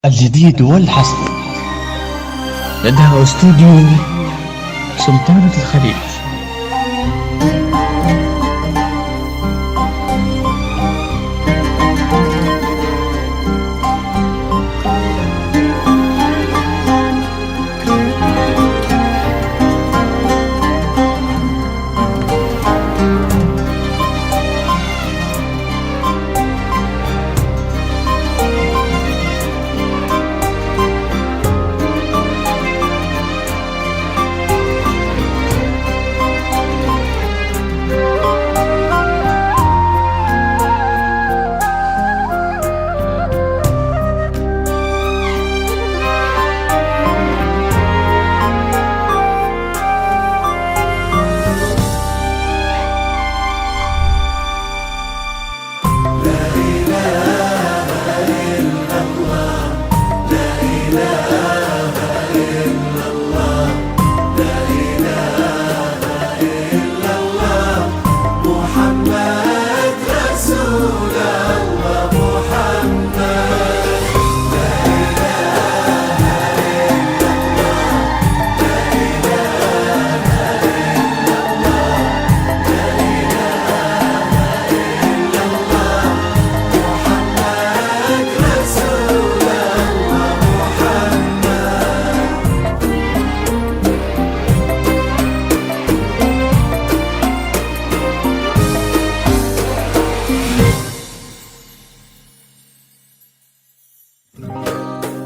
الجديد والحصري لدى استوديو سلطانة الخليج.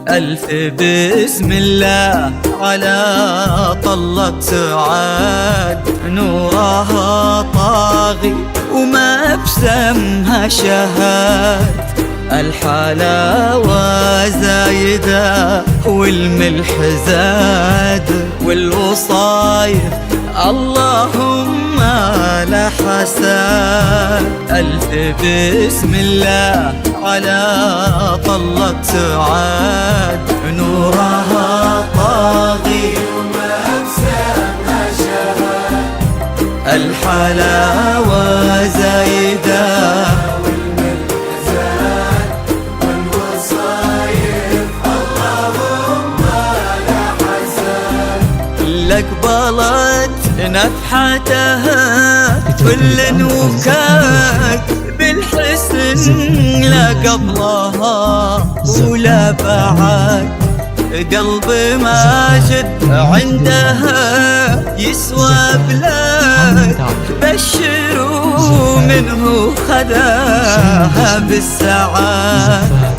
ألف بسم الله على طلة سعاد، نورها طاغي وما بسمها شهاد. الحلاوة زايدة والملح زاد، والوصايف اللهم لا حساد. ألف بسم الله على طلة سعاد، نورها طاغي وما بسمها شهاد. الحلاوة زايدة والملح زاد، والوصايف اللهم لا حساد. لقبلت نفحتها كل وكاد، بالحسن لا قبلها ولا بعد. قلبي ماجد عندها يسوى بلاد، بشروا منه خذاها بالسعاد.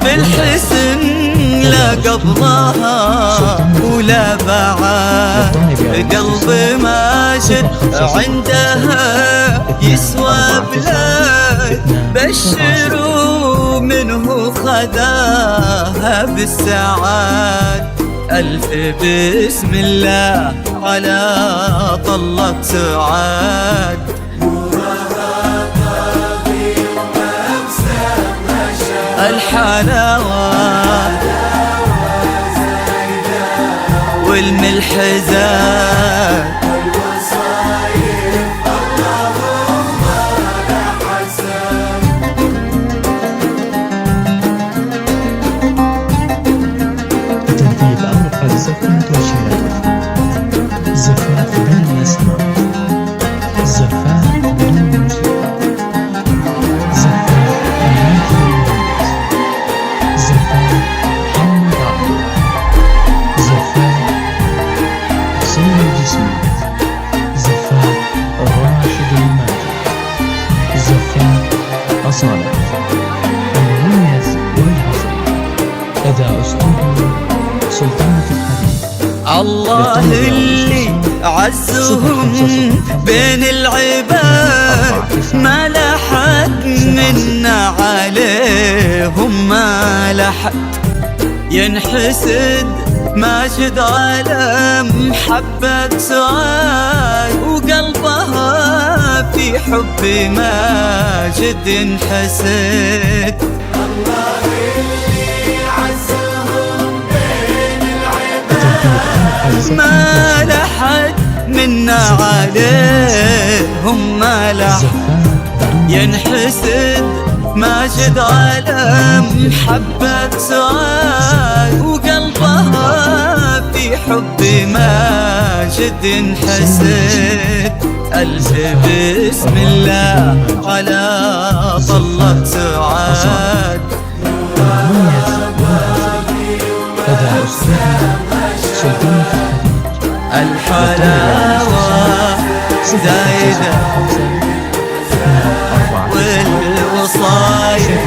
بالحسن لا قبلها ولا بعد. قلبي ماجد عندها يسوى بلاد، بشروا منه خذاها بالسعاد. ألف بسم الله على طلة سعاد، الحلاوة والملح زاد، والوصايف اللهم لا حساد. تنفيذ أمر الزفاف والشهادة. زفاف بين الأسماء، زفاف بدون موسيقى، زفاف ناكل المميز، زفاف محمد عبده، زفاف حسين الجسمي، زفاف راشد الماجد، زفاف أصالة. المميز والحصري لدى استوديو سلطانة الخليج. الله اللي عزهم بين العباد، ما لحد منا عليهم ما لحد. ينحسد ماجد على محبة سعاد، وقلبها في حب ماجد ينحسد. الله اللي عزهم بين العباد، ما لحد منا عليهم ما لح ينحسد ماجد على محبة سعاد وقلبها في حب ماجد ينحسد. ألف بسم الله على طلة سعاد. الحلاوة زايدة والوصايا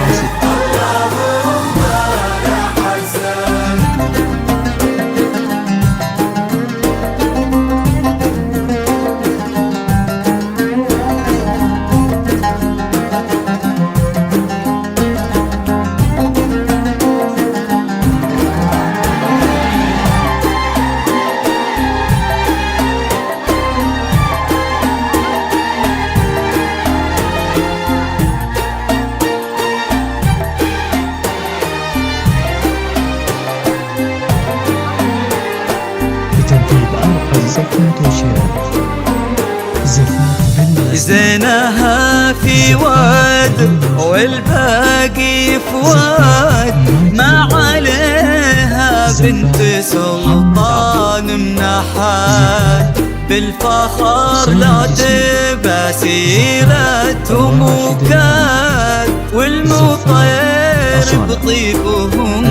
زينها في واد والباقي فواد، ما عليها بنت سلطان منحات. بالفخر لا تبى سيرتهم وكاد، والمطير بطيبهم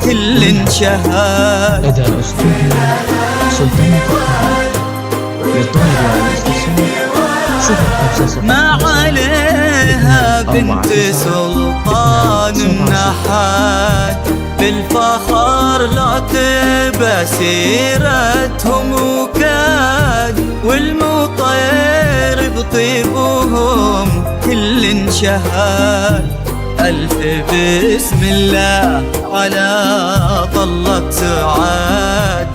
كل انشهاد. ما عليها بنت سلطان منحات، بالفخر لا تبى سيرتهم وكاد، والمطير بطيبهم كل انشهاد. ألف بسم الله على طلة سعاد.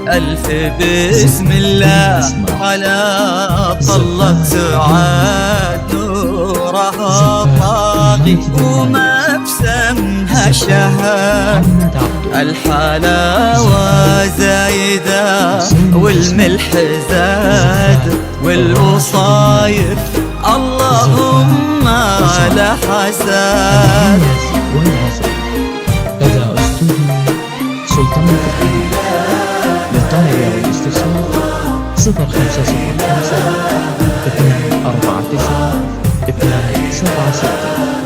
ألف بسم الله على طلة سعاد. نورها طاغي وما بسمها شهاد. الحلاوة زايدة والملح زاد، والوصايف اللهم لا حساد. هذا استوديو سلطنة الحديد. للطلب والاستفسار 0505 249 276.